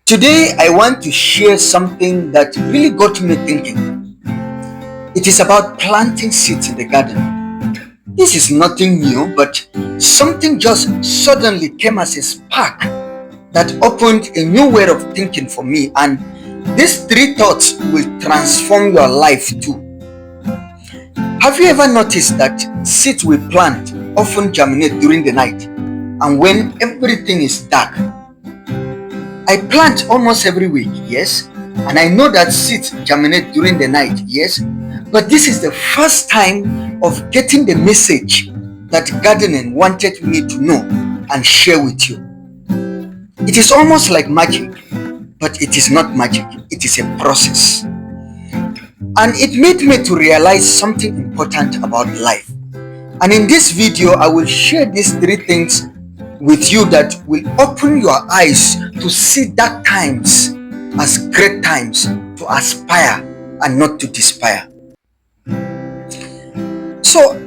Today, I want to share something that really got me thinking. It is about planting seeds in the garden. This is nothing new, but something just suddenly came as a spark that opened a new way of thinking for me. And these three thoughts will transform your life too. Have you ever noticed that seeds we plant often germinate during the night and when everything is dark? I plant almost every week, yes, and I know that seeds germinate during the night, yes, but this is the first time of getting the message that gardening wanted me to know and share with you. It is almost like magic, but it is not magic, it is a process. And it made me to realize something important about life. And in this video, I will share these three things with you that will open your eyes to see dark times as great times, to aspire and not to despair. So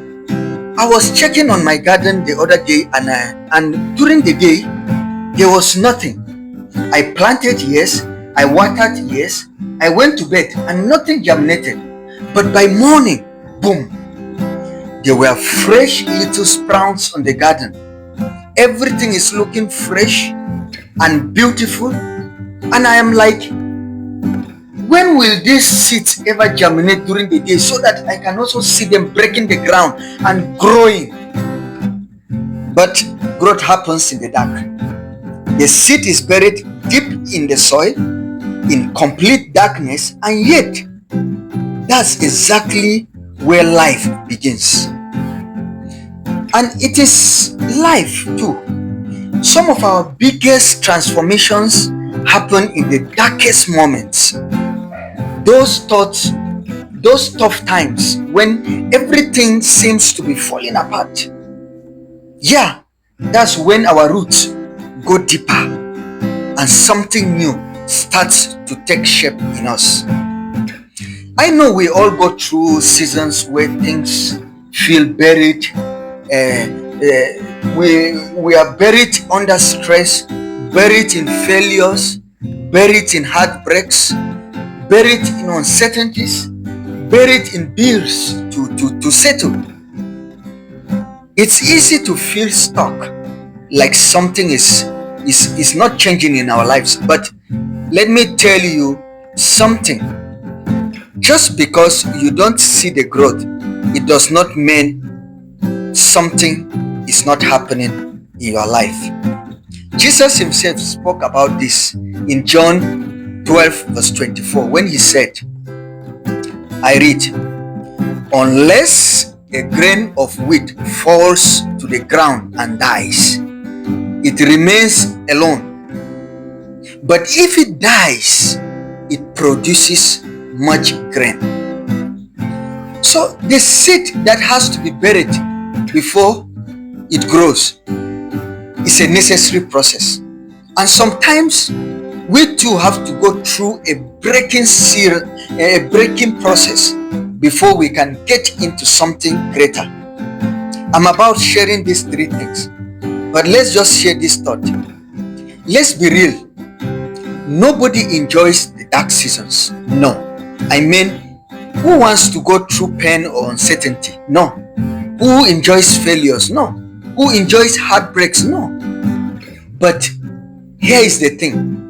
I was checking on my garden the other day, and during the day there was nothing. I planted, yes, I watered, yes, I went to bed and nothing germinated. But by morning, boom, there were fresh little sprouts on the garden. Everything is looking fresh and beautiful, and I am like, when will these seeds ever germinate during the day so that I can also see them breaking the ground and growing? But growth happens in the dark. The seed is buried deep in the soil in complete darkness, and yet that's exactly where life begins. And it is life too. Some of our biggest transformations happen in the darkest moments. Those thoughts, those tough times when everything seems to be falling apart. Yeah, that's when our roots go deeper and something new starts to take shape in us. I know we all go through seasons where things feel buried. We are buried under stress, buried in failures, buried in heartbreaks, buried in uncertainties, buried in bills to settle. It's easy to feel stuck, like something is not changing in our lives. But let me tell you something. Just because you don't see the growth, it does not mean something is not happening in your life. Jesus himself spoke about this in John 12 verse 24 when he said, I read, unless a grain of wheat falls to the ground and dies, it remains alone. But if it dies, it produces much grain. So the seed that has to be buried before it grows is a necessary process. And sometimes we too have to go through a breaking process before we can get into something greater. I'm about sharing these three things, but let's just share this thought. Let's be real. Nobody enjoys the dark seasons. No. I mean, who wants to go through pain or uncertainty? No. Who enjoys failures? No. Who enjoys heartbreaks? No. But here is the thing.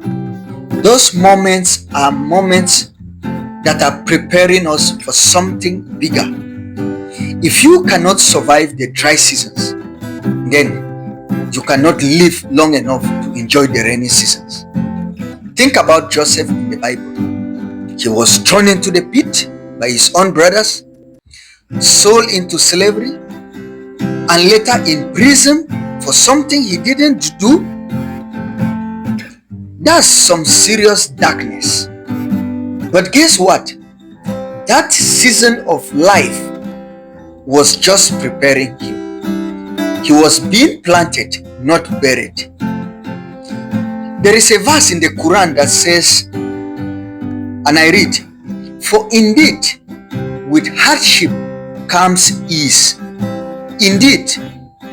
Those moments are moments that are preparing us for something bigger. If you cannot survive the dry seasons, then you cannot live long enough to enjoy the rainy seasons. Think about Joseph in the Bible. He was thrown into the pit by his own brothers, sold into slavery, and later in prison for something he didn't do. That's some serious darkness. But guess what? That season of life was just preparing him. He was being planted, not buried. There is a verse in the Quran that says, and I read, for indeed with hardship comes ease. Indeed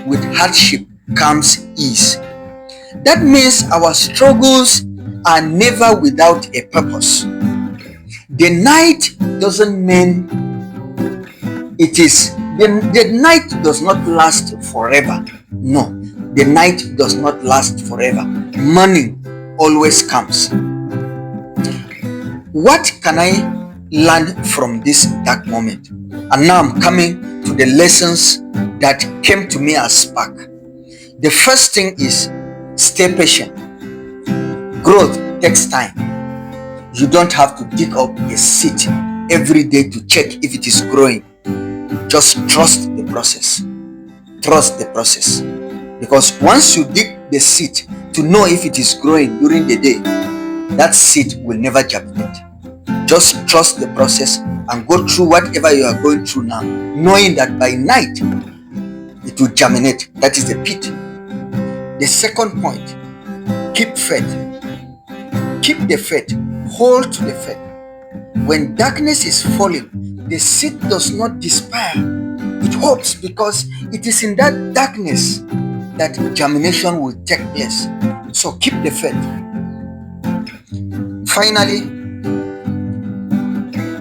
with hardship comes ease. That means our struggles are never without a purpose. The night doesn't mean it is, the night does not last forever. No, the night does not last forever. Morning always comes. What can I learn from this dark moment? And now I'm coming to the lessons that came to me as spark. The first thing is stay patient. Growth takes time. You don't have to dig up a seed every day to check if it is growing. Just trust the process. Trust the process. Because once you dig the seed to know if it is growing during the day, that seed will never germinate. Just trust the process and go through whatever you are going through now, knowing that by night it will germinate. That is the pit. The second point, keep faith. Keep the faith. Hold to the faith. When darkness is falling, the seed does not despair. It hopes, because it is in that darkness that germination will take place. So keep the faith. Finally,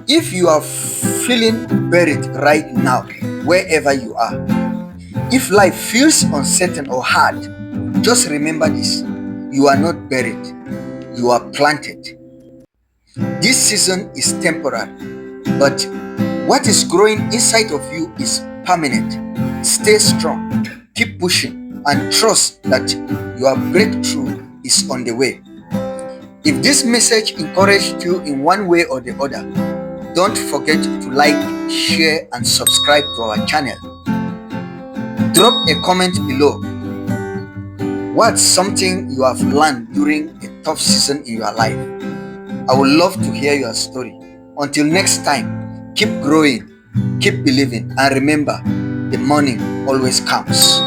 if you are feeling buried right now, wherever you are, if life feels uncertain or hard, just remember this: you are not buried, you are planted. This season is temporary, but what is growing inside of you is permanent. Stay strong, keep pushing, and trust that your breakthrough is on the way. If this message encouraged you in one way or the other, don't forget to like, share, and subscribe to our channel. Drop a comment below. What's something you have learned during a tough season in your life? I would love to hear your story. Until next time, keep growing, keep believing, and remember, the morning always comes.